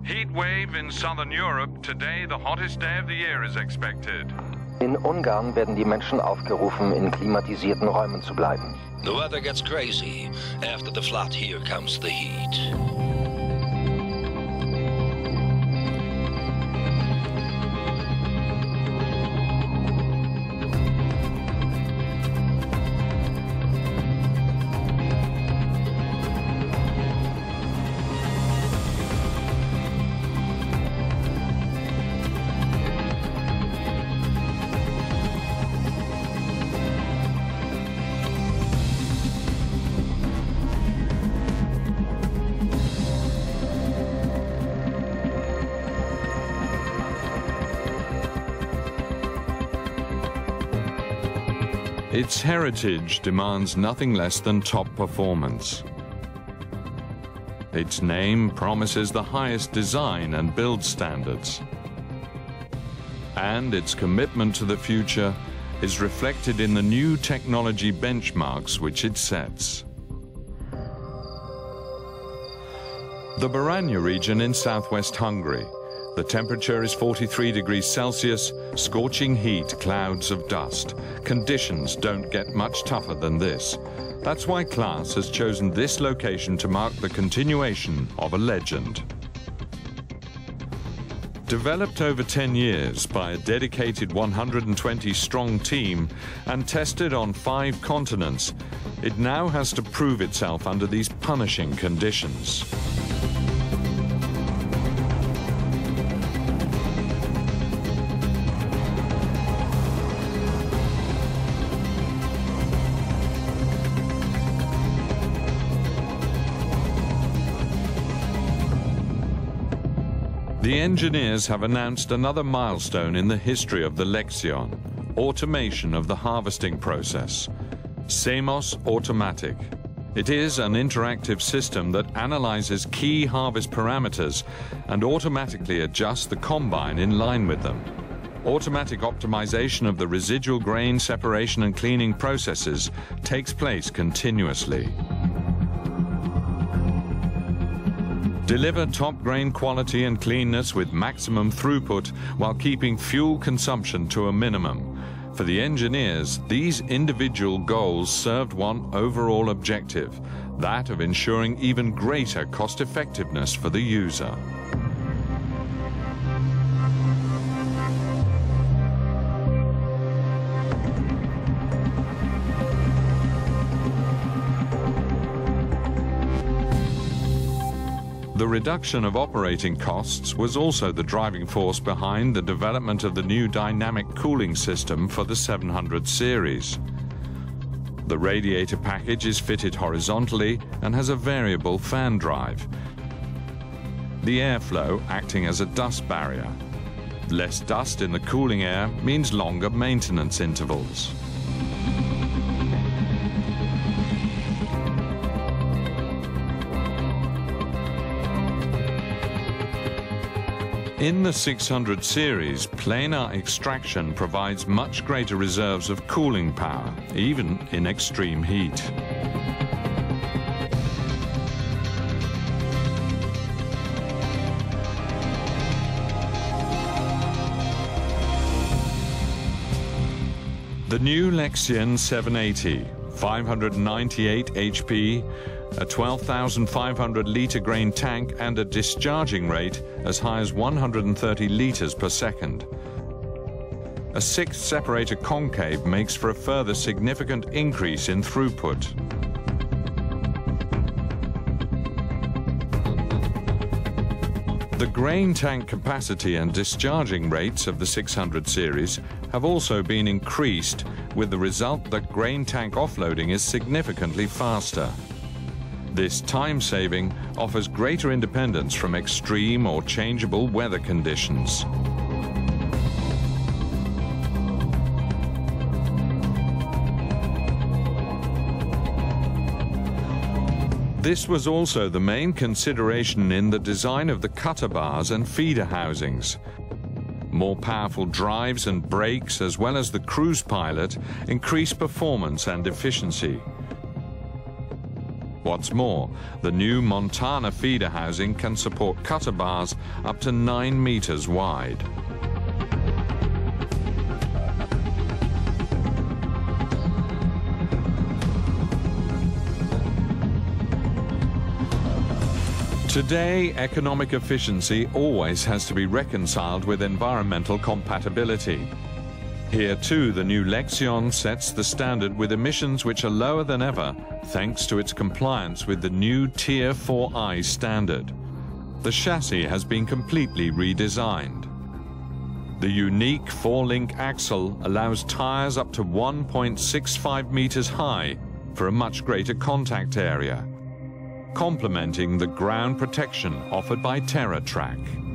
Heat wave in southern Europe. Today, the hottest day of the year is expected. In Ungarn werden die Menschen aufgerufen, in klimatisierten Räumen zu bleiben. The weather gets crazy. After the flood, here comes the heat. Its heritage demands nothing less than top performance. Its name promises the highest design and build standards. And its commitment to the future is reflected in the new technology benchmarks which it sets. The Baranya region in southwest Hungary. The temperature is 43 degrees Celsius, scorching heat, clouds of dust. Conditions don't get much tougher than this. That's why Claas has chosen this location to mark the continuation of a legend. Developed over 10 years by a dedicated 120-strong team and tested on 5 continents, it now has to prove itself under these punishing conditions. The engineers have announced another milestone in the history of the Lexion, automation of the harvesting process. CMOS Automatic. It is an interactive system that analyzes key harvest parameters and automatically adjusts the combine in line with them. Automatic optimization of the residual grain separation and cleaning processes takes place continuously. Deliver top grain quality and cleanness with maximum throughput while keeping fuel consumption to a minimum. For the engineers, these individual goals served one overall objective, that of ensuring even greater cost effectiveness for the user. The reduction of operating costs was also the driving force behind the development of the new dynamic cooling system for the 700 series. The radiator package is fitted horizontally and has a variable fan drive. The airflow acting as a dust barrier. Less dust in the cooling air means longer maintenance intervals. In the 600 series, planar extraction provides much greater reserves of cooling power, even in extreme heat. The new Lexion 780, 598 HP, a 12,500-litre grain tank and a discharging rate as high as 130 litres per second. A 6th separator concave makes for a further significant increase in throughput. The grain tank capacity and discharging rates of the 600 series have also been increased, with the result that grain tank offloading is significantly faster. This time saving offers greater independence from extreme or changeable weather conditions. This was also the main consideration in the design of the cutter bars and feeder housings. More powerful drives and brakes, as well as the cruise pilot, increase performance and efficiency. What's more, the new Montana feeder housing can support cutter bars up to 9 meters wide. Today, economic efficiency always has to be reconciled with environmental compatibility. Here too, the new Lexion sets the standard with emissions which are lower than ever, thanks to its compliance with the new Tier 4I standard. The chassis has been completely redesigned. The unique 4-link axle allows tires up to 1.65 meters high for a much greater contact area, complementing the ground protection offered by TerraTrack.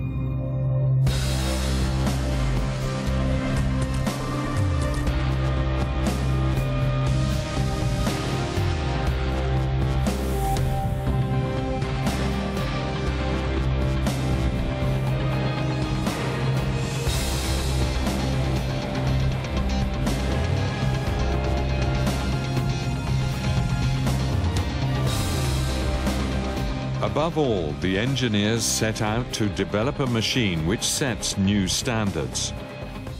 Above all, the engineers set out to develop a machine which sets new standards.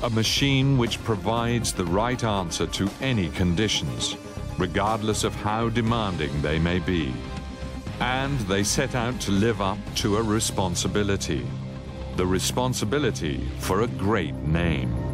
A machine which provides the right answer to any conditions, regardless of how demanding they may be. And they set out to live up to a responsibility. The responsibility for a great name.